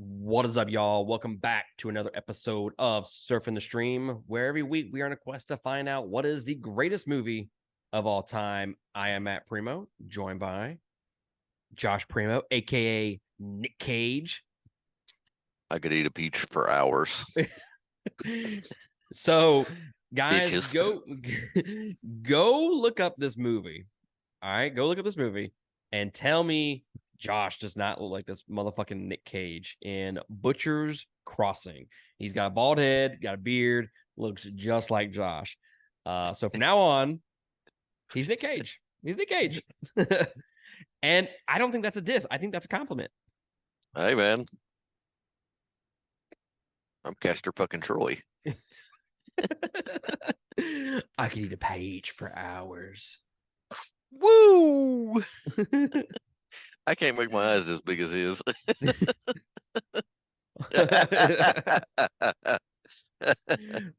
What is up, y'all? Welcome back to another episode of Surfing the Stream, where every week we are on a quest to find out what is the greatest movie of all time. I am Matt Primo, joined by Josh Primo, aka Nick Cage. I could eat a peach for hours. So, guys, Bitches. go look up this movie. All right, go look up this movie and tell me Josh does not look like this motherfucking Nick Cage in Butcher's Crossing. He's got a bald head, got a beard, looks just like Josh. So from now on, he's Nick Cage. He's Nick Cage. And I don't think that's a diss. I think that's a compliment. Hey, man. I'm Castor fucking Troy. I could eat a page for hours. Woo! I can't make my eyes as big as his. That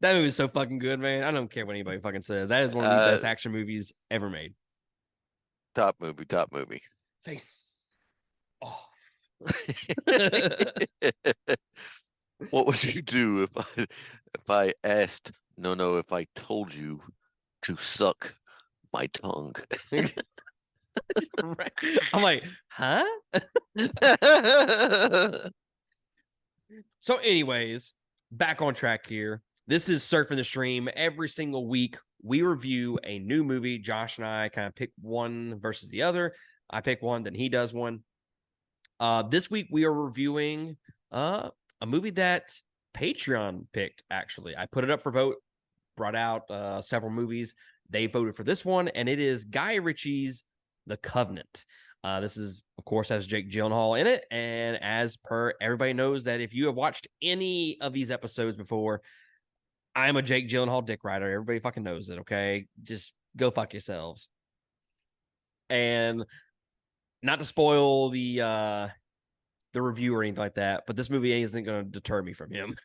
movie is so fucking good, man. I don't care what anybody fucking says. That is one of the best uh, action movies ever made. top movie, top movie. Face off. What would you do if I asked, no, if I told you to suck my tongue? Right? I'm like, huh? So, anyways, back on track here. This is Surfing the Stream. Every single week, we review a new movie. Josh and I kind of pick one versus the other. I pick one, then he does one. This week, we are reviewing a movie that Patreon picked, actually. I put it up for vote, brought out several movies. They voted for this one, and it is Guy Ritchie's The Covenant. This is, of course, has Jake Gyllenhaal in it. And as per everybody knows that if you have watched any of these episodes before, I'm a Jake Gyllenhaal dick rider. Everybody fucking knows it, okay? Just go fuck yourselves. And not to spoil the review or anything like that, but this movie isn't going to deter me from him.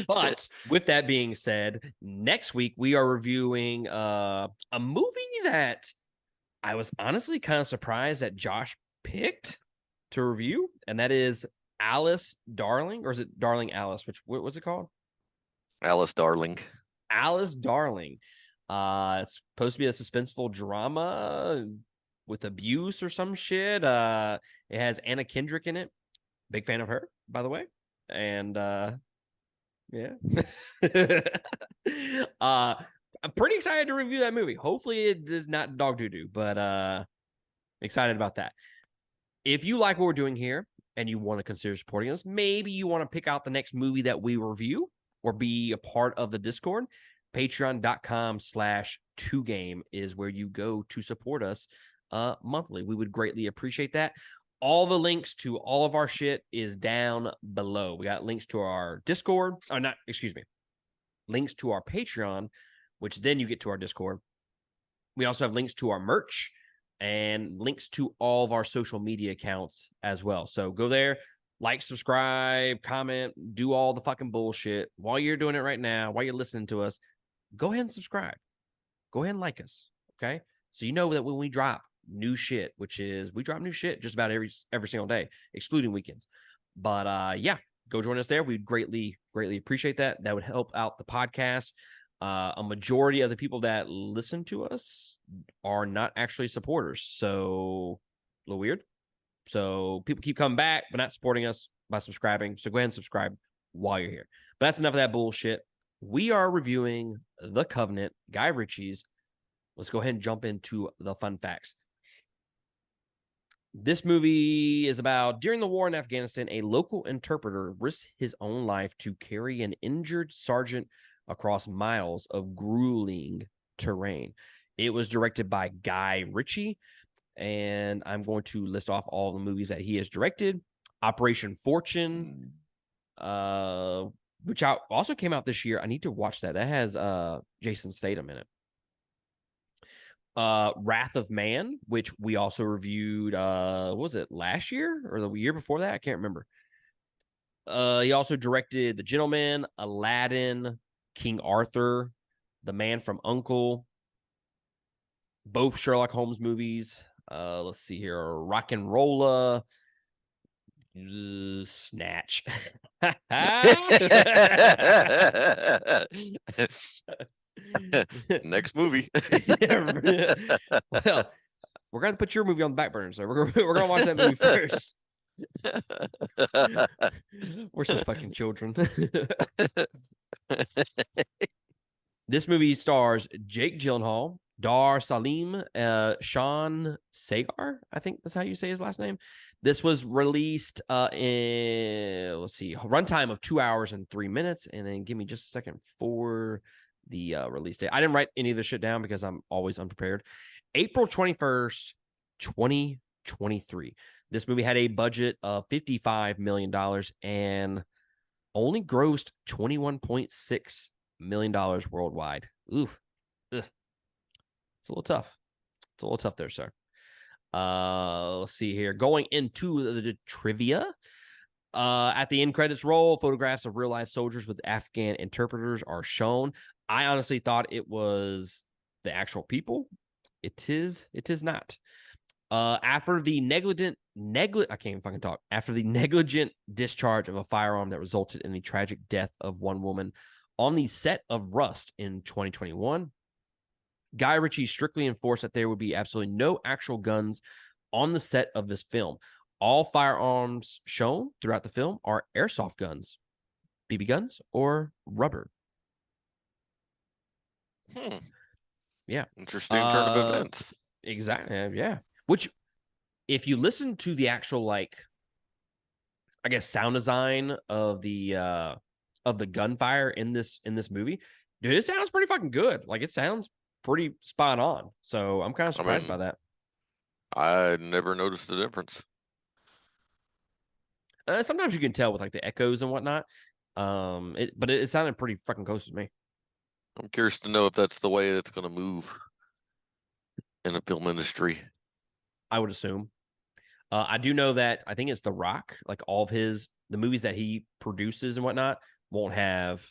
But with that being said, next week we are reviewing a movie that I was honestly kind of surprised that Josh picked to review, and that is Alice Darling, or is it Darling Alice? What's it called? Alice Darling. Alice Darling. It's supposed to be a suspenseful drama with abuse or some shit. It has Anna Kendrick in it. Big fan of her, by the way. And yeah. I'm pretty excited to review that movie. Hopefully it is not dog doo-doo, but excited about that. If you like what we're doing here and you want to consider supporting us, maybe you want to pick out the next movie that we review or be a part of the Discord, patreon.com/2game is where you go to support us monthly. We would greatly appreciate that. All the links to all of our shit is down below. We got links to our Discord, or not, excuse me, links to our Patreon, which then you get to our Discord. We also have links to our merch and links to all of our social media accounts as well. So go there, like, subscribe, comment, do all the fucking bullshit. While you're doing it right now, while you're listening to us, go ahead and subscribe. Go ahead and like us, okay? So you know that when we drop new shit, which is we drop new shit just about every single day, excluding weekends. But yeah, go join us there. We'd greatly appreciate that. That would help out the podcast. A majority of the people that listen to us are not actually supporters, so a little weird. So people keep coming back, but not supporting us by subscribing. So go ahead and subscribe while you're here. But that's enough of that bullshit. We are reviewing The Covenant, Guy Ritchie's. Let's go ahead and jump into the fun facts. This movie is about during the war in Afghanistan, a local interpreter risks his own life to carry an injured sergeant across miles of grueling terrain. It was directed by Guy Ritchie, and I'm going to list off all the movies that he has directed. Operation Fortune, which also came out this year. I need to watch that. That has Jason Statham in it. Wrath of Man, which we also reviewed what was it, last year or the year before that? I can't remember. He also directed The Gentleman, Aladdin, King Arthur, The Man from U.N.C.L.E., both Sherlock Holmes movies. Let's see here. Rock and Rolla. Snatch. Next movie. Well, we're gonna put your movie on the back burner, so we're gonna watch that movie first. We're such fucking children. This movie stars Jake Gyllenhaal, Dar Salim, Sean Sagar. I think that's how you say his last name. This was released in, let's see, runtime of 2 hours and 3 minutes. And then give me just a second for the release date. I didn't write any of this shit down because I'm always unprepared. April 21st, 2023. This movie had a budget of $55 million and only grossed $21.6 million worldwide. Oof. Ugh. It's a little tough. It's a little tough there, sir. Let's see here. Going into the trivia. At the end credits roll, photographs of real life soldiers with Afghan interpreters are shown. I honestly thought it was the actual people. It is not. After the I can't even fucking talk. After the negligent discharge of a firearm that resulted in the tragic death of one woman on the set of Rust in 2021, Guy Ritchie strictly enforced that there would be absolutely no actual guns on the set of this film. All firearms shown throughout the film are airsoft guns, BB guns, or rubber. Yeah. Interesting turn of events. Exactly. Yeah. Which, if you listen to the actual, like, I guess, sound design of the gunfire in this movie, dude, it sounds pretty fucking good. Like, it sounds pretty spot on. So I'm kind of surprised by that. I never noticed the difference. Sometimes you can tell with like the echoes and whatnot. But it sounded pretty fucking close to me. I'm curious to know if that's the way it's going to move in the film industry. I would assume. I do know that I think it's The Rock. Like all of the movies that he produces and whatnot won't have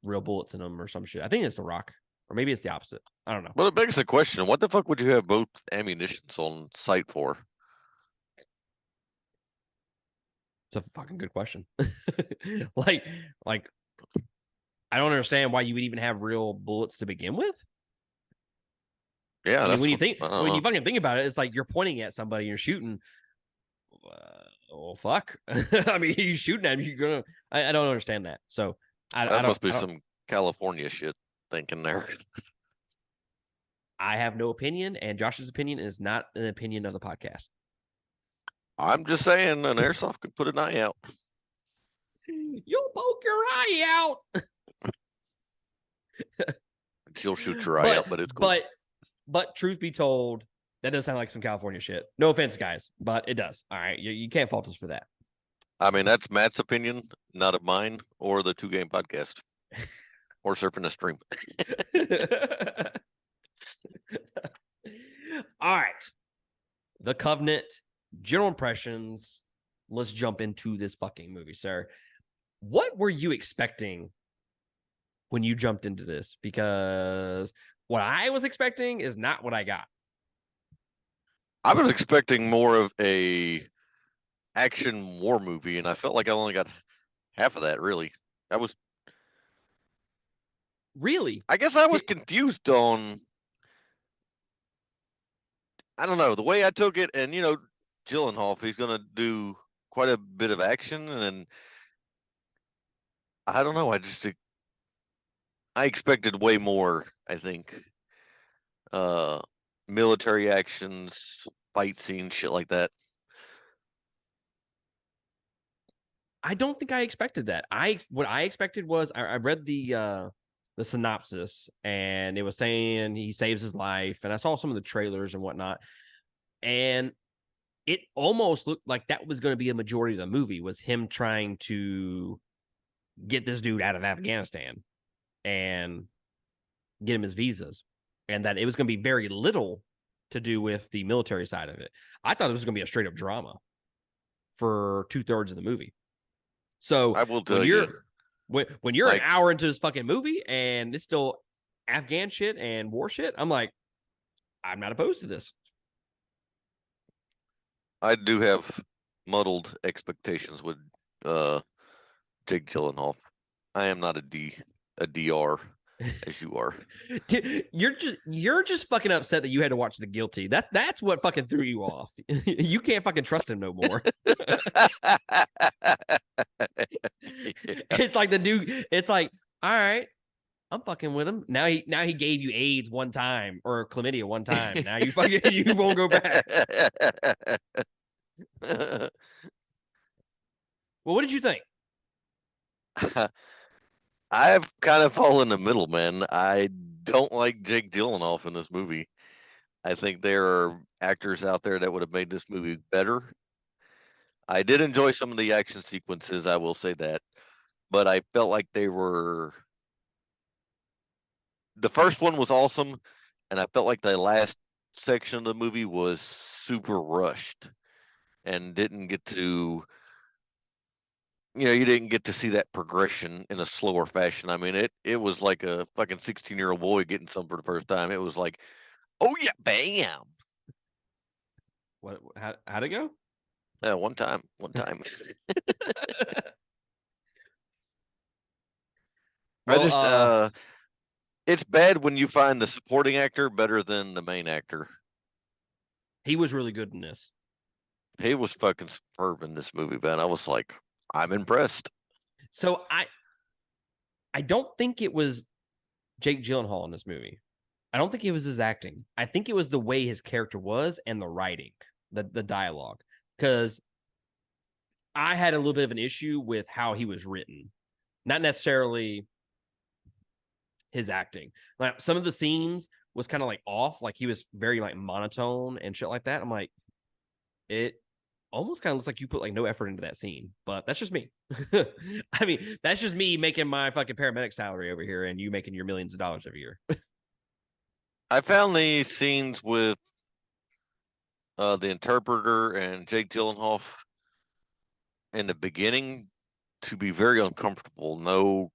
real bullets in them or some shit. I think it's The Rock, or maybe it's the opposite. I don't know. But it begs the question: what the fuck would you have both ammunitions on site for? It's a fucking good question. like, I don't understand why you would even have real bullets to begin with. Yeah, I mean, when you know. fucking think about it, it's like you're pointing at somebody, you're shooting. Well, fuck. I mean, you shooting at him, you're gonna. I don't understand that. So That must be some California shit thinking there. I have no opinion, and Josh's opinion is not an opinion of the podcast. I'm just saying, an airsoft could put an eye out. You'll poke your eye out. She'll shoot your eye out, but it's cool. But truth be told, that does sound like some California shit. No offense, guys, but it does. All right, you can't fault us for that. I mean, that's Matt's opinion, not of mine or the 2 Game Podcast or Surfing the Stream. All right. The Covenant, general impressions. Let's jump into this fucking movie, sir. What were you expecting when you jumped into this? Because what I was expecting is not what I got. I was expecting more of a action war movie, and I felt like I only got half of that, really. Really? I guess I was confused on, I don't know, the way I took it, and, Gyllenhaal, he's going to do quite a bit of action, and then, I don't know, I expected way more, I think. Military actions, fight scenes, shit like that. I don't think I expected that. What I expected was I read the synopsis, and it was saying he saves his life, and I saw some of the trailers and whatnot, and it almost looked like that was going to be a majority of the movie, was him trying to get this dude out of Afghanistan and get him his visas, and that it was going to be very little to do with the military side of it. I thought it was going to be a straight up drama for 2/3 of the movie. So I will tell you, when you're like, an hour into this fucking movie and it's still Afghan shit and war shit, I'm like, I'm not opposed to this. I do have muddled expectations with uh Jake Gyllenhaal. I am not a DR as you are. You're just fucking upset that you had to watch The Guilty. That's what fucking threw you off. You can't fucking trust him no more. It's like the dude. It's like, all right, I'm fucking with him. Now he gave you AIDS one time or chlamydia one time. Now you fucking you won't go back. Well, what did you think? I've kind of fallen in the middle, man. I don't like Jake Gyllenhaal in this movie. I think there are actors out there that would have made this movie better. I did enjoy some of the action sequences, I will say that, but I felt like they were the first one was awesome, and I felt like the last section of the movie was super rushed and didn't get to you didn't get to see that progression in a slower fashion. I mean, it was like a fucking 16-year-old boy getting some for the first time. It was like, oh yeah, bam. What? How'd it go? Yeah, one time, one time. I Well, just it's bad when you find the supporting actor better than the main actor. he was really good in this. He was fucking superb in this movie, man. I was like, I'm impressed. So I don't think it was Jake Gyllenhaal in this movie. I don't think it was his acting. I think it was the way his character was and the writing, the dialogue. Because I had a little bit of an issue with how he was written, not necessarily his acting. Like some of the scenes was kind of like off, like he was very like monotone and shit like that. I'm like, it almost kind of looks like you put like no effort into that scene, but that's just me. I mean, that's just me making my fucking paramedic salary over here and you making your millions of dollars every year. I found the scenes with the interpreter and Jake Gyllenhaal in the beginning to be very uncomfortable. No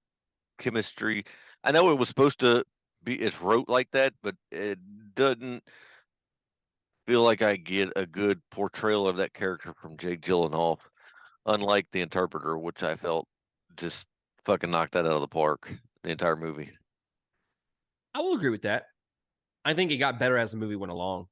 chemistry. I know it was supposed to be it's wrote like that, but it doesn't feel like I get a good portrayal of that character from Jake Gyllenhaal, unlike the interpreter, which I felt just fucking knocked that out of the park the entire movie. I will agree with that. I think it got better as the movie went along.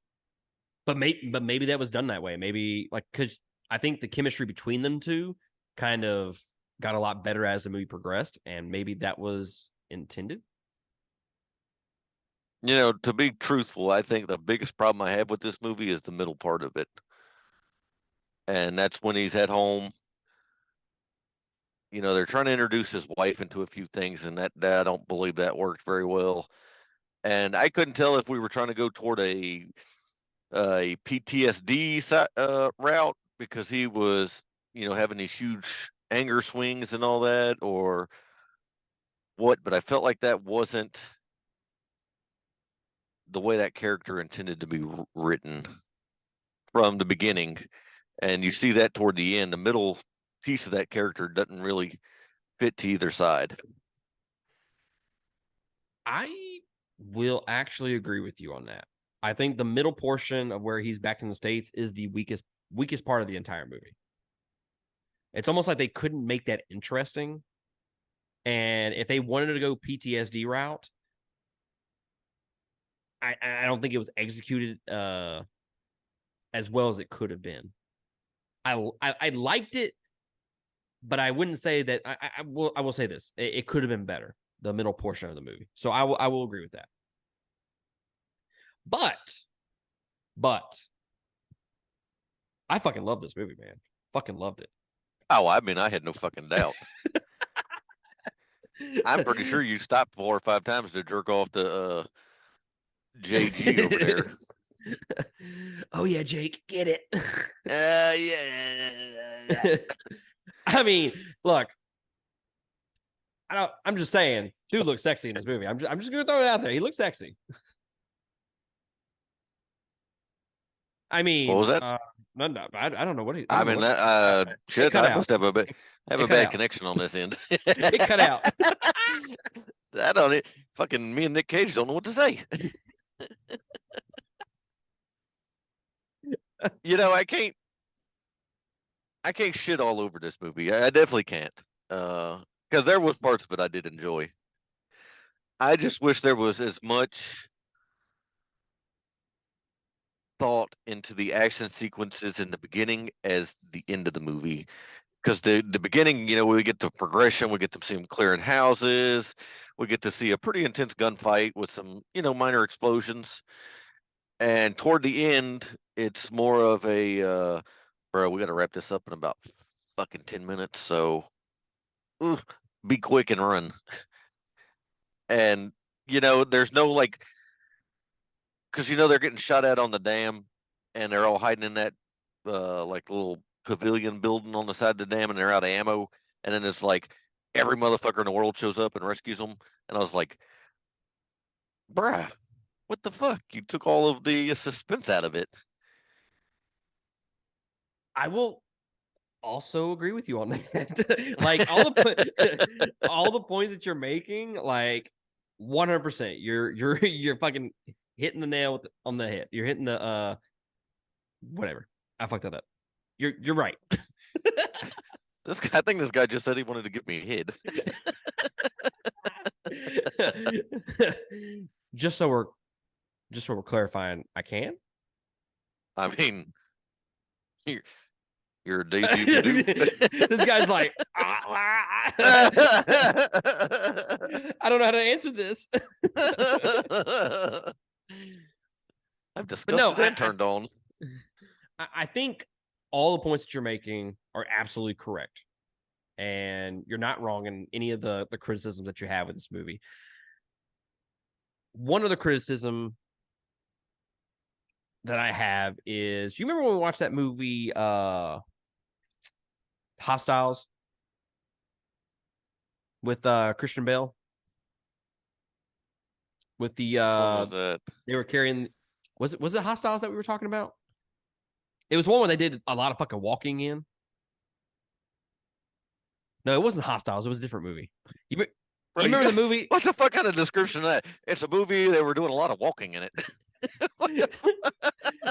But maybe that was done that way. Maybe like because I think the chemistry between them two kind of got a lot better as the movie progressed, and maybe that was intended. To be truthful, I think the biggest problem I have with this movie is the middle part of it. And that's when he's at home. They're trying to introduce his wife into a few things, and that I don't believe that worked very well. And I couldn't tell if we were trying to go toward a PTSD route because he was, having these huge anger swings and all that, or what. But I felt like that wasn't the way that character intended to be written from the beginning. And you see that toward the end. The middle piece of that character doesn't really fit to either side. I will actually agree with you on that. I think the middle portion of where he's back in the States is the weakest part of the entire movie. It's almost like they couldn't make that interesting. And if they wanted to go PTSD route, I don't think it was executed as well as it could have been. I liked it, but I wouldn't say that. I will say this: it could have been better. The middle portion of the movie, so I will agree with that. But I fucking love this movie, man. Fucking loved Oh, I mean, I had no fucking doubt. I'm pretty it. sure you stopped 4 or 5 times to jerk off to JG over there. Oh yeah, Jake, get it. Yeah. I mean, look, I'm just saying, dude looks sexy in this movie. I'm just gonna throw it out there. He looks sexy. I What was mean, that? no, I don't know what he. I I don't know mean, what. It shit. cut I out. must have have a It cut bad out. connection on this end. It cut out. I don't. Fucking me and Nick Cage don't know what to say. I can't shit all over this movie. I definitely can't. Because there was parts of it I did enjoy. I just wish there was as much thought into the action sequences in the beginning as the end of the movie. Because the beginning, we get the progression, we get to see them clearing houses, we get to see a pretty intense gunfight with some, minor explosions. And toward the end, it's more of a, bro, we got to wrap this up in about fucking 10 minutes. So ooh, be quick and run. And, there's no like, because, they're getting shot at on the dam and they're all hiding in that, like little pavilion building on the side of the dam and they're out of ammo. And then it's like every motherfucker in the world shows up and rescues them. And I was like, bruh, what the fuck? You took all of the suspense out of it. I will also agree with you on that. Like all the points that you're making, like 100%. You're fucking hitting the nail on the head. You're hitting the whatever. I fucked that up. You're right. I think this guy just said he wanted to give me a hit. just so we're clarifying, I can. I mean, you're, you're a Daisy Doo. This guy's like, I don't know how to answer this. I'm But no, disgusted and turned on. I think all the points that you're making are absolutely correct. And you're not wrong in any of the criticisms that you have with this movie. One of the criticism that I have is, you remember when we watched that movie Hostiles with Christian Bale? With the Which one was that? they were carrying, was it Hostiles that we were talking about? It was one where they did a lot of fucking walking in. No, it wasn't Hostiles. It was a different movie. You, Bro, you remember the movie? What the fuck kind of description of that? It's a movie. They were doing a lot of walking in it.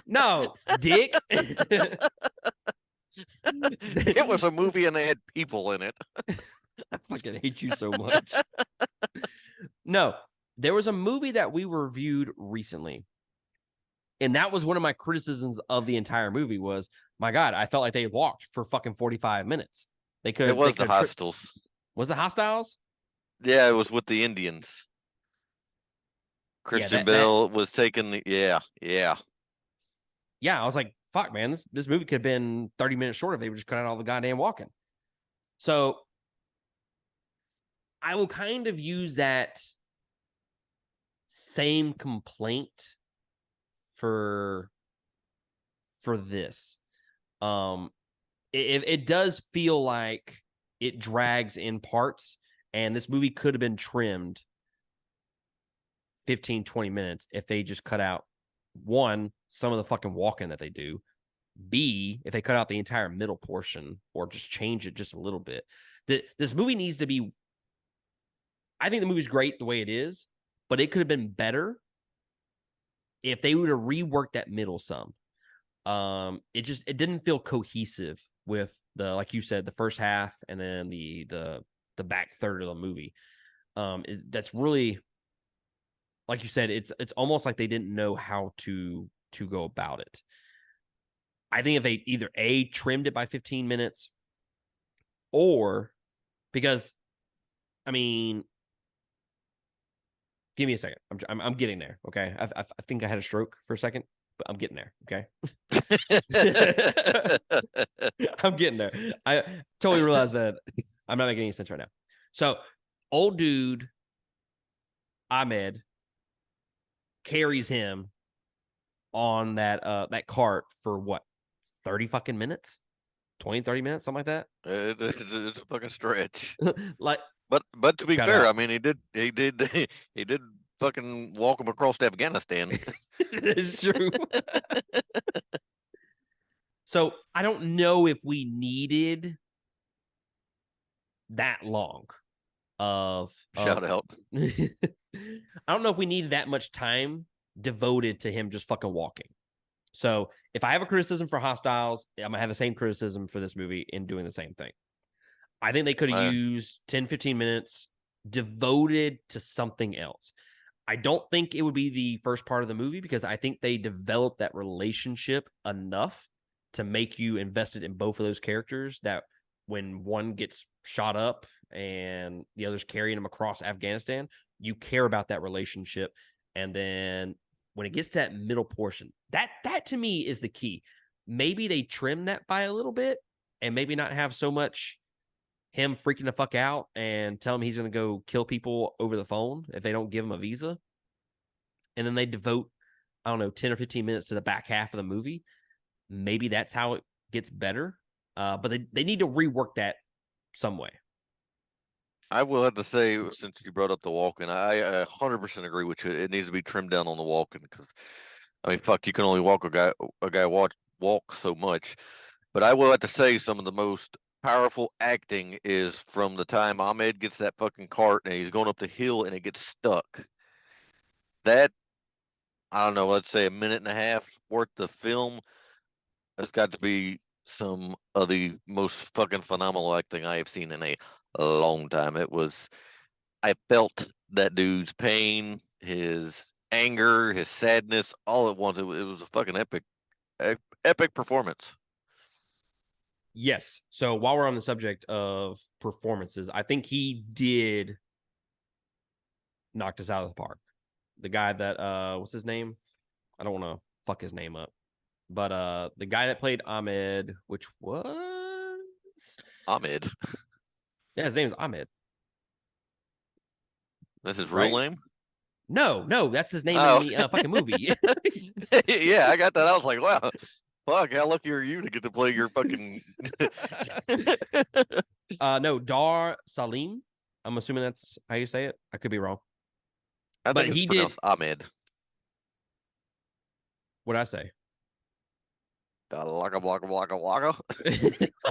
No, Dick. It was a movie and they had people in it. I fucking hate you so much. No, there was a movie that we reviewed recently. And that was one of my criticisms of the entire movie was, my God, I felt like they walked for fucking 45 minutes. They could. It was the Hostiles. Was it Hostiles? Yeah, it was with the Indians. Christian Bale was taking the yeah. Yeah, I was like, fuck, man, this movie could have been 30 minutes short if they would just cut out all the goddamn walking. So I will kind of use that same complaint for this. It does feel like it drags in parts, and this movie could have been trimmed 15, 20 minutes if they just cut out, one, some of the fucking walking that they do. B, if they cut out the entire middle portion or just change it just a little bit. This movie needs to be, I think the movie's great the way it is, but it could have been better if they would have reworked that middle some. It didn't feel cohesive with the, like you said, the first half and then the back third of the movie. That's really, like you said, it's almost like they didn't know how to go about it. I think if they either trimmed it by 15 minutes, or, because, I mean, give me a second. I'm getting there. Okay, I think I had a stroke for a second, but I'm getting there. Okay, I'm getting there. I totally realized that I'm not making any sense right now. So, old dude Ahmed carries him on that cart for what, 30 fucking minutes, 20, 30 minutes, something like that. It's a fucking stretch. Like, but to be fair, out. I mean, he did fucking walk him across to Afghanistan. It's true. So I don't know if we needed that long of Shout out. I don't know if we needed that much time devoted to him just fucking walking. So if I have a criticism for Hostiles, I'm gonna have the same criticism for this movie in doing the same thing. I think they could have Uh, used 10, 15 minutes devoted to something else. I don't think it would be the first part of the movie because I think they developed that relationship enough to make you invested in both of those characters that when one gets shot up and the other's carrying him across Afghanistan, you care about that relationship. And then when it gets to that middle portion, that to me is the key. Maybe they trim that by a little bit and maybe not have so much him freaking the fuck out and tell him he's going to go kill people over the phone if they don't give him a visa. And then they devote, I don't know, 10 or 15 minutes to the back half of the movie. Maybe that's how it gets better. But they need to rework that some way. I will have to say, since you brought up the walking, I 100% agree with you. It needs to be trimmed down on the walking because, I mean, fuck, you can only walk a guy walk so much. But I will have to say, some of the most powerful acting is from the time Ahmed gets that fucking cart and he's going up the hill and it gets stuck. That, I don't know, let's say a minute and a half worth of film has got to be some of the most fucking phenomenal acting I have seen in a long time. I felt that dude's pain, his anger, his sadness, all at once. It was a fucking epic performance. Yes. So while we're on the subject of performances, I think he did knock us out of the park. The guy that what's his name? I don't want to fuck his name up. But the guy that played Ahmed, which was Ahmed, yeah, his name is Ahmed, that's his real right? name. No, that's his name in Oh, the fucking movie. yeah, I got that. I was like, wow, fuck, how lucky are you to get to play your fucking. No, Dar Salim. I'm assuming that's how you say it. I could be wrong, I but think it's he did. pronounced Ahmed. What did I say? Waka waka waka waka.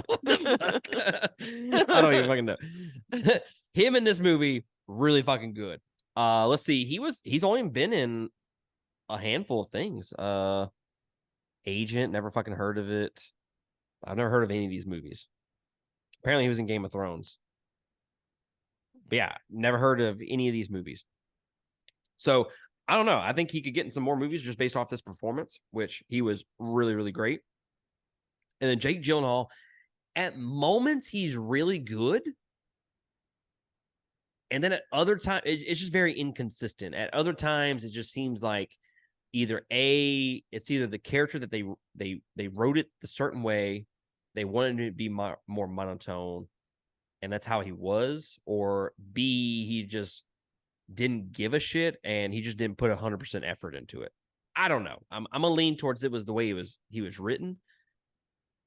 What the fuck? I don't even fucking know. Him in this movie really fucking good. Let's see. He's only been in a handful of things. Agent, never fucking heard of it. I've never heard of any of these movies. Apparently, he was in Game of Thrones. But yeah, never heard of any of these movies. So I don't know. I think he could get in some more movies just based off this performance, which he was really, really great. And then Jake Gyllenhaal, at moments, he's really good. And then at other times, it's just very inconsistent. At other times, it just seems like it's either the character that they wrote it the certain way, they wanted it to be more monotone, and that's how he was, or B, he just didn't give a shit and he just didn't put 100% effort into it. I don't know. I'm gonna lean towards it was the way he was written,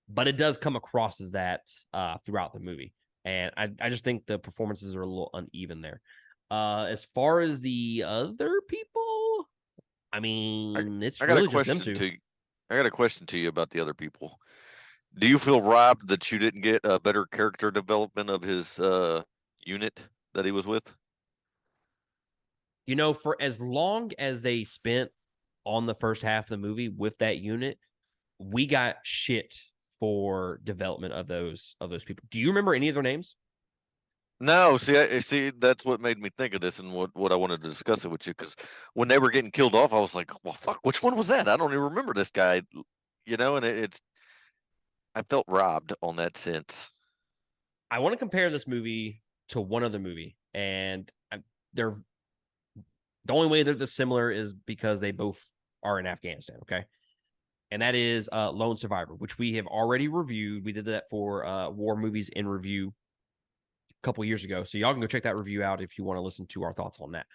but it does come across as that throughout the movie. And I just think the performances are a little uneven there. As far as the other people, I I, mean, it's I got a really just them question two. to I got a question to you about the other people. Do you feel robbed that you didn't get a better character development of his unit that he was with? You know, for as long as they spent on the first half of the movie with that unit, we got shit for development of those people. Do you remember any of their names? No, see that's what made me think of this and what I wanted to discuss it with you because when they were getting killed off, I was like, well, fuck, which one was that? I don't even remember this guy, and it's I felt robbed on that sense. I want to compare this movie to one other movie, and they're the only way they're similar is because they both are in Afghanistan. Okay, and that is Lone Survivor, which we have already reviewed. We did that for War Movies in Review a couple years ago, so y'all can go check that review out if you want to listen to our thoughts on that.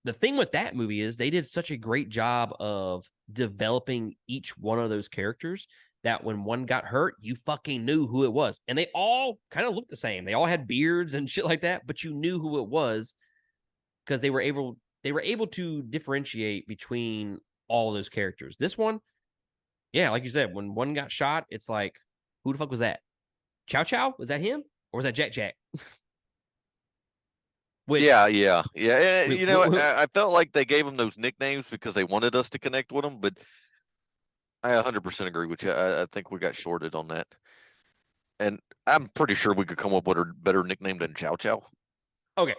The thing with that movie is they did such a great job of developing each one of those characters that when one got hurt, you fucking knew who it was. And they all kind of looked the same. They all had beards and shit like that, but you knew who it was because they were able to differentiate between all those characters. This one, yeah, like you said, when one got shot, it's like, who the fuck was that? Chow Chow? Was that him? Or was that Jack Jack? which yeah. we, You we, know, we- I felt like they gave them those nicknames because they wanted us to connect with them, but I 100% agree with you. I think we got shorted on that, and I'm pretty sure we could come up with a better nickname than Chow Chow. okay.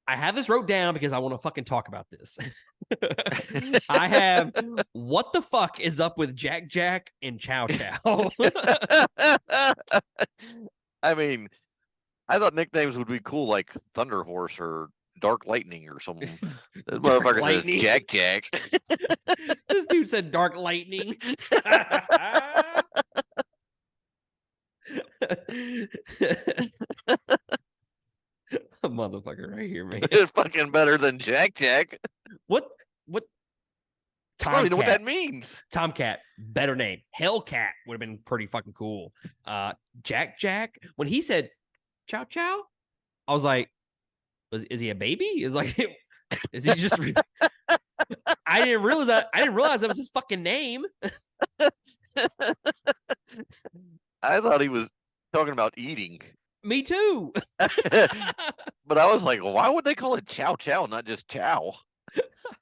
I have this wrote down because I want to fucking talk about this. I have what the fuck is up with Jack Jack and Chow Chow? I mean, I thought nicknames would be cool, like Thunder Horse or Dark Lightning or something. This Dark motherfucker says Lightning. Jack Jack. This dude said Dark Lightning. A motherfucker right here, man. It's fucking better than Jack Jack. What? What? I don't even know what Tomcat. that means. Tomcat, better name. Hellcat would have been pretty fucking cool. Jack Jack. When he said Chow Chow, I was like, is he a baby? Is like, is he just? I didn't realize that. I didn't realize that was his fucking name. I thought he was talking about eating. Me too. But I was like, why would they call it Chow Chow, not just Chow?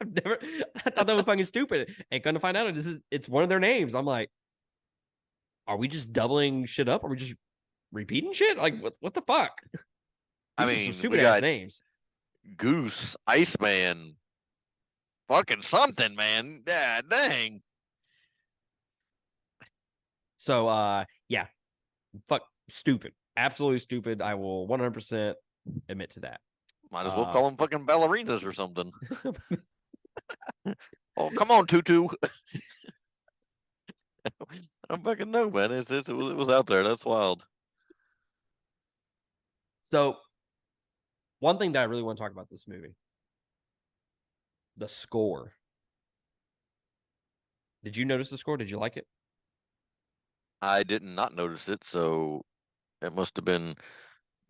I thought that was fucking stupid. And gonna find out it's one of their names. I'm like, are we just doubling shit up? Are we just repeating shit? Like what the fuck? I These are some mean, stupid we ass got names. Goose, Iceman, fucking something, man. Yeah, dang. So yeah, fuck stupid. Absolutely stupid. I will 100% admit to that. Might as well call them fucking ballerinas or something. Oh, come on, Tutu. I don't fucking know, man. It was out there. That's wild. So one thing that I really want to talk about this movie, the score. Did you notice the score? Did you like it? I did not notice it, so it must have been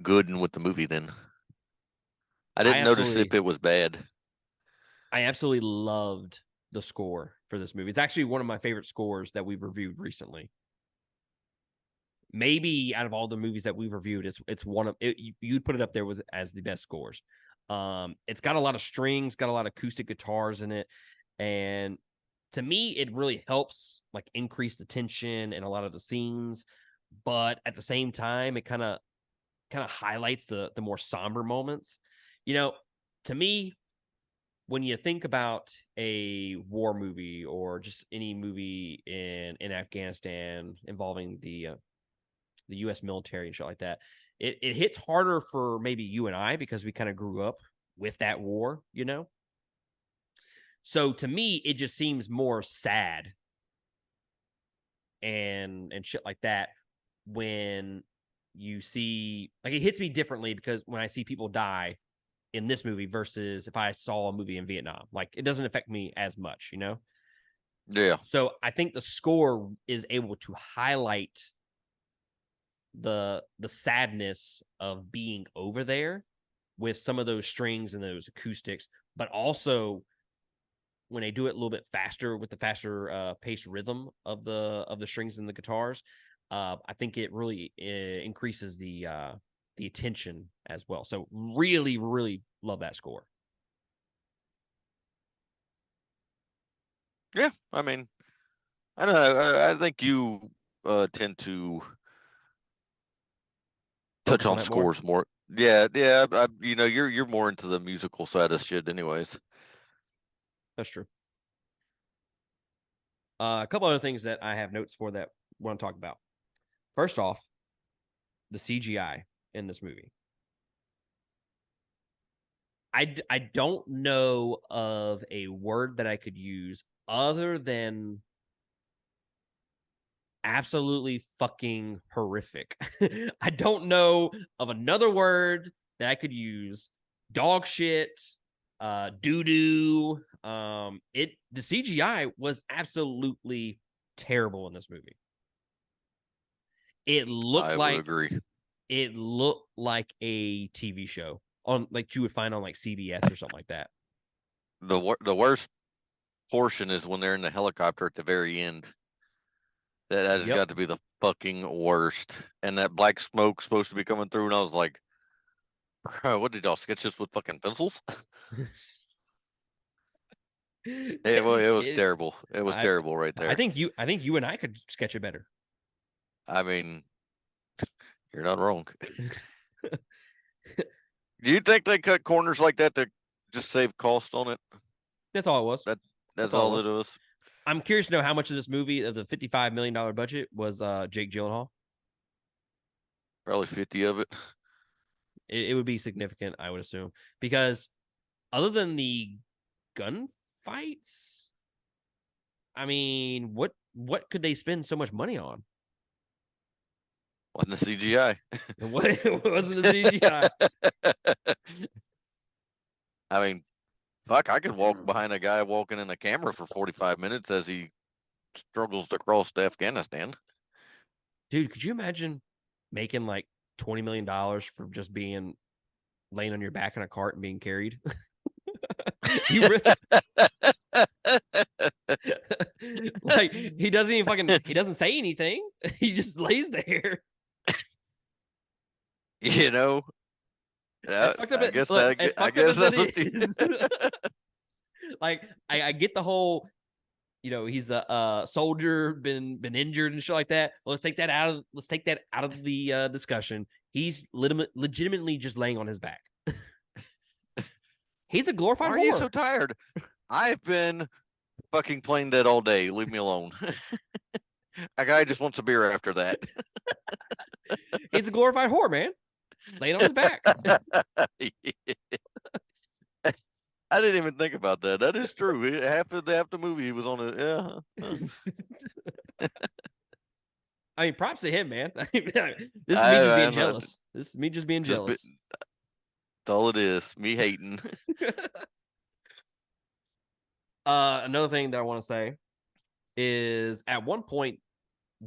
good and with the movie then. I I didn't notice if absolutely it was bad. I absolutely loved the score for this movie. It's actually one of my favorite scores that we've reviewed recently. Maybe out of all the movies that we've reviewed, it's one of it, you'd put it up there with as the best scores. It's got a lot of strings, got a lot of acoustic guitars in it, and to me, it really helps like increase the tension in a lot of the scenes. But at the same time, it kind of highlights the more somber moments. You know, to me, when you think about a war movie or just any movie in Afghanistan involving the U.S. military and shit like that, it hits harder for maybe you and I because we kind of grew up with that war, you know. So to me, it just seems more sad and shit like that when you see like it hits me differently because when I see people die in this movie versus if I saw a movie in Vietnam, like it doesn't affect me as much, you know. Yeah. So I think the score is able to highlight the sadness of being over there with some of those strings and those acoustics, but also when they do it a little bit faster with the faster paced rhythm of the strings and the guitars, I think it really increases the attention as well. So really, really love that score. Yeah. I mean, I don't know. I think you tend to touch Focus on on that more. scores more. Yeah, yeah. You're more into the musical side of shit, anyways. That's true. A couple other things that I have notes for that I want to talk about. First off, the CGI in this movie. I don't know of a word that I could use other than absolutely fucking horrific. I don't know of another word that I could use. Dog shit, doo doo. The CGI was absolutely terrible in this movie. It looked I would like agree. it looked like a TV show on like you would find on like CBS or something like that. The worst portion is when they're in the helicopter at the very end. That has Yep. got to be the fucking worst. And that black smoke supposed to be coming through, and I was like, What did y'all sketch this with fucking pencils? It was It, terrible. It was I terrible right I there. think you and I could sketch it better. I mean, you're not wrong. Do you think they cut corners like that to just save cost on it? That's all it was. That That's that's all it all it was. was. I'm curious to know how much of this movie of the $55 million budget was Jake Gyllenhaal. Probably 50 of it. It would be significant, I would assume, because other than the gunfights, I mean, what could they spend so much money on? Wasn't the CGI. What wasn't the CGI? I mean, fuck, I could walk behind a guy walking in a camera for 45 minutes as he struggles to cross to Afghanistan. Dude, could you imagine making like $20 million for just being laying on your back in a cart and being carried? You really like he doesn't say anything. He just lays there. You know, As fucked up I as, guess look, as I fucked up guess as it that's what you. is. Like I get the whole, he's a soldier, been injured and shit like that. Well, let's take that out of the discussion. He's legitimately just laying on his back. He's a Why glorified are you so whore. tired? I've been fucking playing dead all day. Leave me alone. A guy just wants a beer after that. He's a glorified whore, man. Laying on his back. I didn't even think about that. That is true. Half the movie he was on it. Yeah. I mean, props to him, man. This is me just I being know. jealous. This is me just being Just jealous. that's all it is. Me hating. Another thing that I want to say is at one point,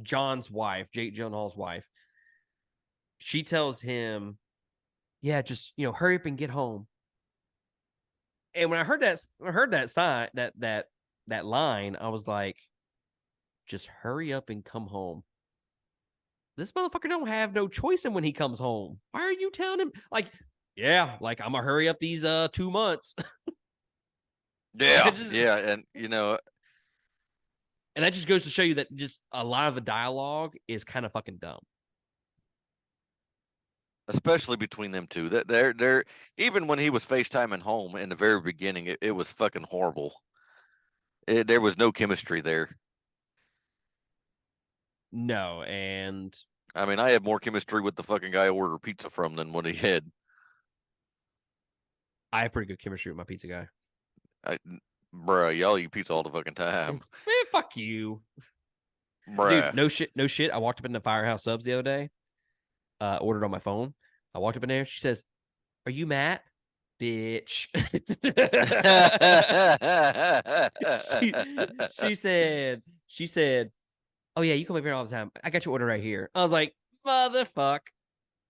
John's wife, Jake Gyllenhaal's wife, she tells him, "Yeah, just hurry up and get home." And when I heard that sign, that line, I was like, "Just hurry up and come home." This motherfucker don't have no choice in when he comes home. Why are you telling him like, yeah, like I'm gonna hurry up these 2 months? Yeah, just, yeah, and and that just goes to show you that just a lot of the dialogue is kind of fucking dumb. especially between them two, that they're even when he was FaceTiming home in the very beginning, it was fucking horrible. There was no chemistry there. No, and I mean, I had more chemistry with the fucking guy I ordered pizza from than what he had. I have pretty good chemistry with my pizza guy. I, bruh, y'all eat pizza all the fucking time, Man, fuck you, dude. bruh. No shit, no shit. I walked up in the Firehouse Subs the other day. Ordered on my phone. I walked up in there. She says, "Are you Matt?" Bitch. she said, "Oh yeah, you come up here all the time. I got your order right here." I was like, "Motherfuck.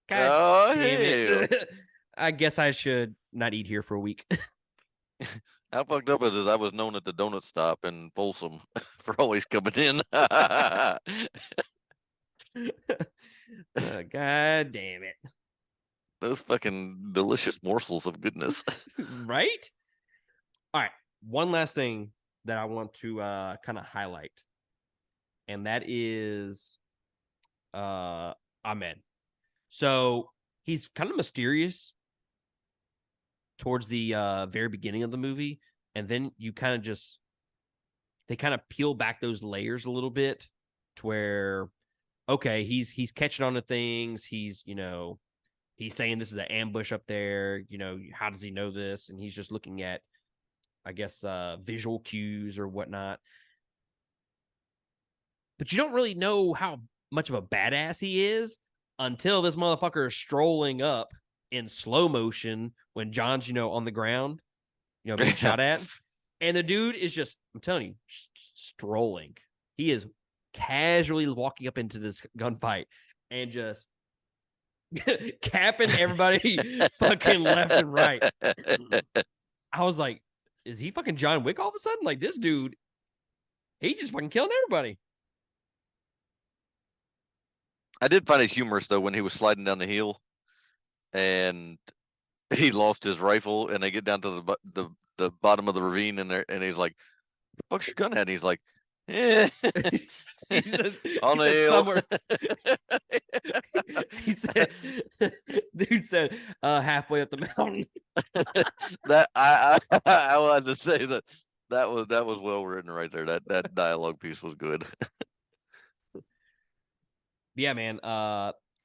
God Oh damn hell! it." I guess I should not eat here for a week. How fucked up is I was known at the donut stop in Folsom for always coming in. God damn it. Those fucking delicious morsels of goodness. Right? All right. One last thing that I want to kind of highlight, and that is Ahmed. So he's kind of mysterious towards the very beginning of the movie, and then you kind of just they kind of peel back those layers a little bit to where okay, he's catching on to things. He's saying this is an ambush up there. How does he know this? And he's just looking at, I guess, visual cues or whatnot. But you don't really know how much of a badass he is until this motherfucker is strolling up in slow motion when John's, on the ground, being shot at. And the dude is just, I'm telling you, strolling. He is casually walking up into this gunfight and just capping everybody fucking left and right. I was like, is he fucking John Wick all of a sudden? Like this dude, he just fucking killing everybody. I did find it humorous though when he was sliding down the hill and he lost his rifle, and they get down to the bottom of the ravine, and he's like, "The fuck's your gun at?" And he's like, "Yeah, on he the said hill." somewhere he said dude said halfway up the mountain. That I wanted to say that was well written right there. That dialogue piece was good. Yeah, man.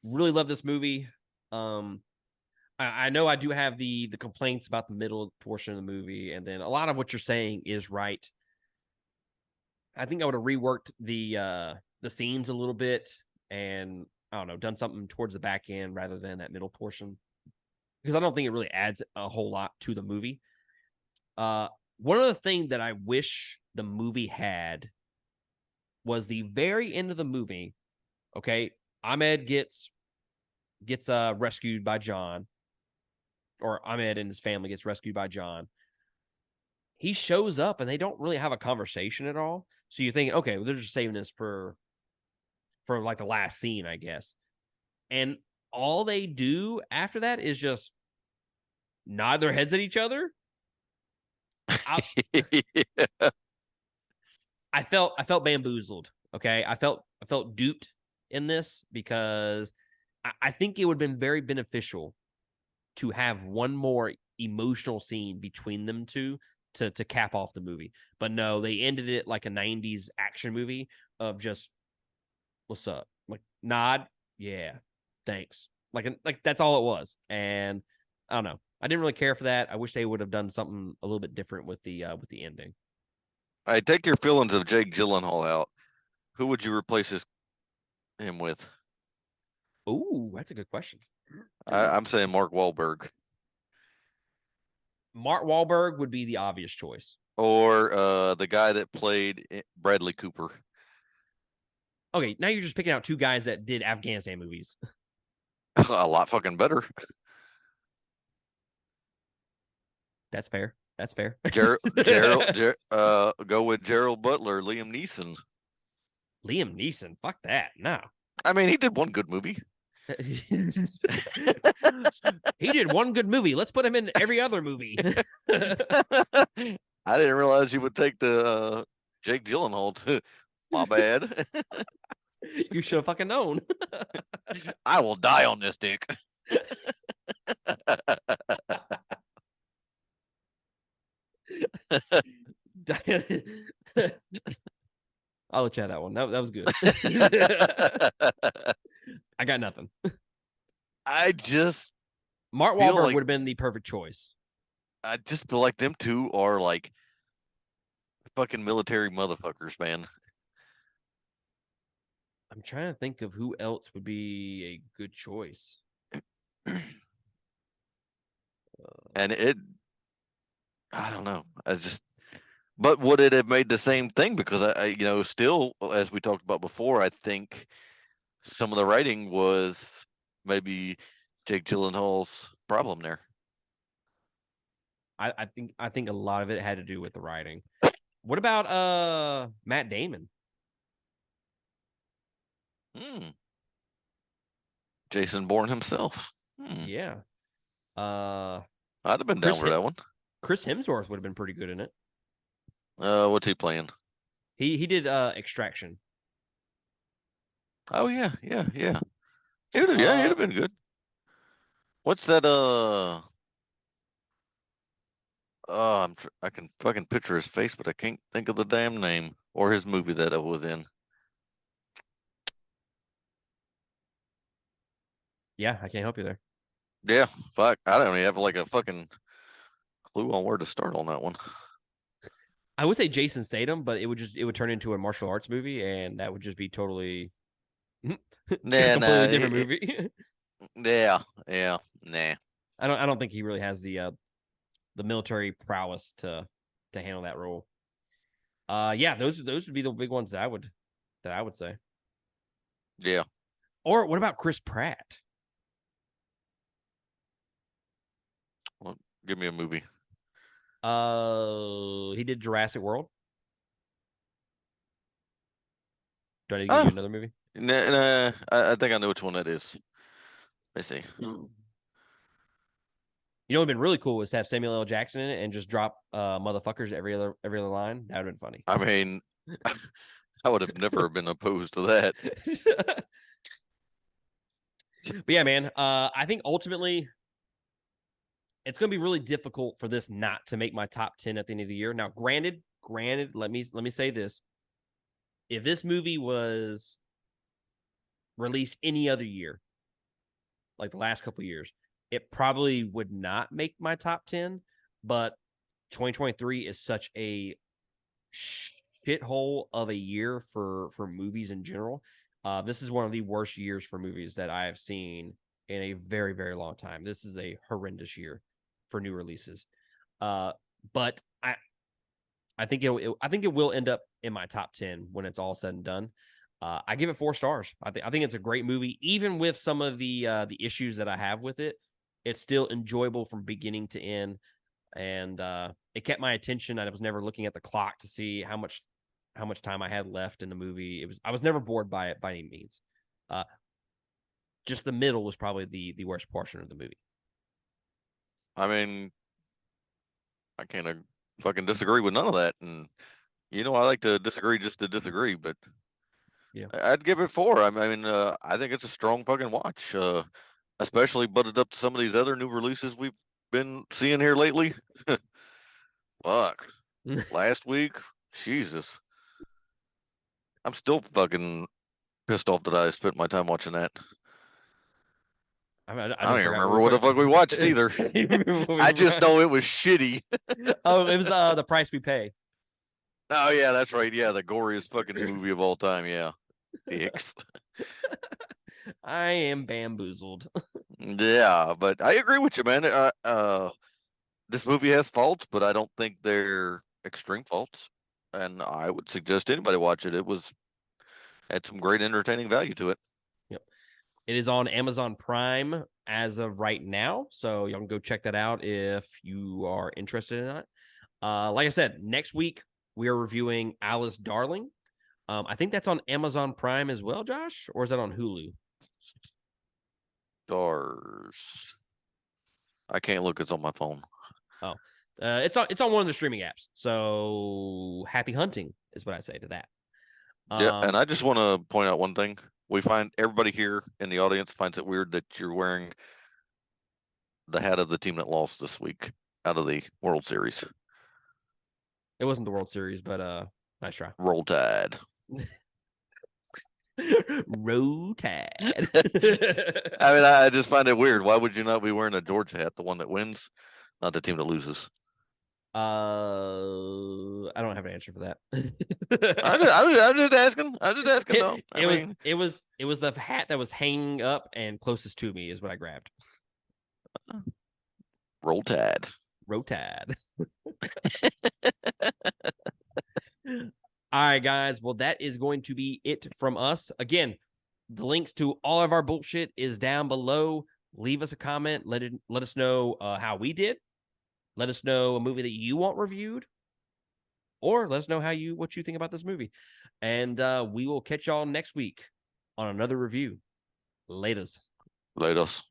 Really love this movie. Um I know I do have the complaints about the middle portion of the movie, and then a lot of what you're saying is right. I think I would have reworked the scenes a little bit, and I don't know, done something towards the back end rather than that middle portion, because I don't think it really adds a whole lot to the movie. Uh, One other thing that I wish the movie had was the very end of the movie. Okay, Ahmed gets rescued by John, or Ahmed and his family gets rescued by John. He shows up and they don't really have a conversation at all. So you think, okay, well, they're just saving this for like the last scene, I guess. And all they do after that is just nod their heads at each other. I I felt bamboozled. Okay, I felt duped in this because I think it would have been very beneficial to have one more emotional scene between them two to cap off the movie. But no, they ended it like a 90s action movie of just what's up? Like nod, yeah, thanks. Like that's all it was. And I don't know. I didn't really care for that. I wish they would have done something a little bit different with the ending. I take your feelings of Jake Gyllenhaal out. Who would you replace him with? Ooh, that's a good question. I'm saying Mark Wahlberg Mark Wahlberg would be the obvious choice. or the guy that played Bradley Cooper. Okay, now you're just picking out two guys that did Afghanistan movies. A lot fucking better. That's fair. That's fair. Go with Gerald Butler, Liam Neeson. Liam Neeson, fuck that. No. I mean, he did one good movie. He did one good movie. Let's put him in every other movie. I didn't realize you would take the Jake Gyllenhaal too. My bad. You should have fucking known. I will die on this dick. I'll let you have that one. That was good. I got nothing. I just Mark feel Wahlberg like would have been the perfect choice. them two are like fucking military motherfuckers, man. I'm trying to think of who else would be a good choice. And I don't know. But would it have made the same thing? Because still, as we talked about before, I think some of the writing was maybe Jake Gyllenhaal's problem there. I think a lot of it had to do with the writing. What about Matt Damon? Hmm. Jason Bourne himself. Yeah. Uh I'd have been down Chris for that one. Chris Hemsworth would have been pretty good in it. What's he playing? He did Extraction. Oh yeah, yeah, yeah. He'd Uh have been good. What's that? I can fucking picture his face, but I can't think of the damn name or his movie that it was in. yeah, I can't help you there. Yeah, fuck. I don't even have like a fucking clue on where to start on that one. I would say Jason Statham, but it would turn into a martial arts movie, and that would just be totally a Nah, nah. completely different movie. Yeah, yeah, nah. I don't think he really has the military prowess to handle that role. Yeah, those would be the big ones that I would say. Yeah. Or what about Chris Pratt? Well, give me a movie. He did Jurassic World. Do I need to give you Oh, another movie? nah. I think I know which one that is. Let's see. You know, what'd been really cool was to have Samuel L. Jackson in it and just drop motherfuckers every other line. That would have been funny. I mean, I would have never been opposed to that. But yeah, man, I think ultimately it's going to be really difficult for this not to make my top 10 at the end of the year. Now, granted, let me say this. If this movie was released any other year, like the last couple years, it probably would not make my top 10, but 2023 is such a shithole of a year for movies in general. This is one of the worst years for movies that I have seen in a very, very long time. This is a horrendous year for new releases. But I think I think it will end up in my top 10 when it's all said and done. I give it 4 stars. I think it's a great movie, even with some of the issues that I have with it. It's still enjoyable from beginning to end, and it kept my attention. I was never looking at the clock to see how much time I had left in the movie. I was never bored by it by any means. Uh, just the middle was probably the worst portion of the movie. I mean, I can't fucking disagree with none of that. And I like to disagree just to disagree, but Yeah. I'd give it 4. I mean, I think it's a strong fucking watch, especially butted up to some of these other new releases we've been seeing here lately. Fuck. Last week, Jesus. I'm still fucking pissed off that I spent my time watching that. I I don't don't even forget what remember we what the fuck we watched forgot. either. You remember what we I just forgot? know it was shitty. Oh, it was the price we pay. Oh yeah, that's right. Yeah, the goriest fucking movie of all time. Yeah, dicks. I am bamboozled. Yeah, but I agree with you, man. This movie has faults, but I don't think they're extreme faults. And I would suggest anybody watch it. It was had some great entertaining value to it. Yep. It is on Amazon Prime as of right now, so y'all can go check that out if you are interested in it. Like I said, next week we are reviewing Alice Darling. I think that's on Amazon Prime as well, Josh, or is that on Hulu? Stars. I can't look. It's on my phone. Oh, it's on one of the streaming apps. So happy hunting is what I say to that. Yeah, and Um, I just want to point out one thing. We find everybody here in the audience finds it weird that you're wearing the hat of the team that lost this week out of the World Series. it wasn't the World Series, but nice try. Roll Tide. Row Tide. I mean, I just find it weird. Why would you not be wearing a Georgia hat, the one that wins, not the team that loses? I don't have an answer for that. I'm just asking. I'm just asking, though. I mean, It was the hat that was hanging up and closest to me is what I grabbed. Roll Tide. Rotad. All right, guys. Well, that is going to be it from us. Again, the links to all of our bullshit is down below. Leave us a comment. Let us know how we did. Let us know a movie that you want reviewed, or let us know what you think about this movie. And we will catch y'all next week on another review. Laters. Latest.